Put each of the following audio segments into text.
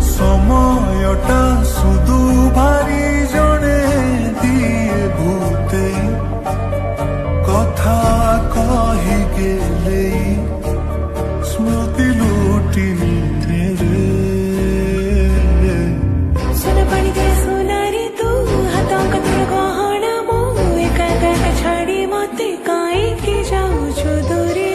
ସମୟଟା ସୁଦୁ ଭାରି ଜଣେ ଦିଏ ଭୂତେ କଥା କହିଗେଲେ ସ୍ମୃତି ଲୁଟି ନିରେ ସୁନା ପାଣି ଦେ ସୁନାରେ ତୁ ହାତ କତର ଗହଣା ମୁଁ ଏକା ଏକା ଛାଡ଼ି ମତେ କାହିଁକି ଯାଉଛୁ ଦୂରେ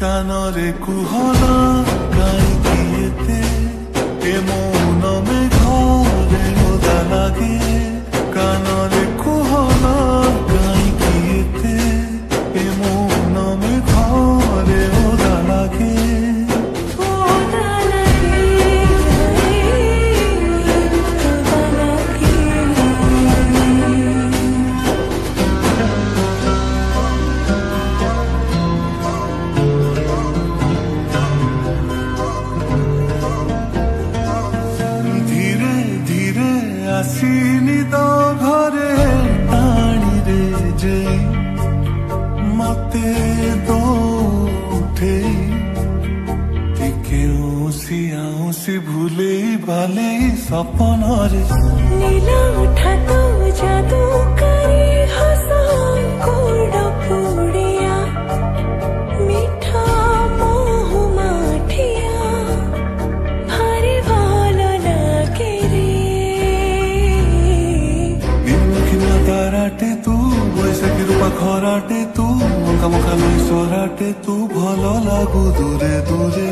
কানরে কুহনা কাইকি এতে এ মৌন মেঘরে ওদা লাগে কানরে কুহনা কাইকি এতে এ মৌন মেঘরে ওদা লাগে আসিনি তো ঘরে টাণিরে যে মতে দৌঠে টিকে উসি আউসি ভুলেই বালেই সপনরে নীলা উঠা তো জাদু করে হসা গোড় পুড়িয়া মিঠা মোহ মাঠিয়া ভারি ভালো লাগে রে তারাটে তু বৈশাখী রূপা খরাটে তু মুখা মুখা লই সরাটে তু ভাল লাগু দূরে দূরে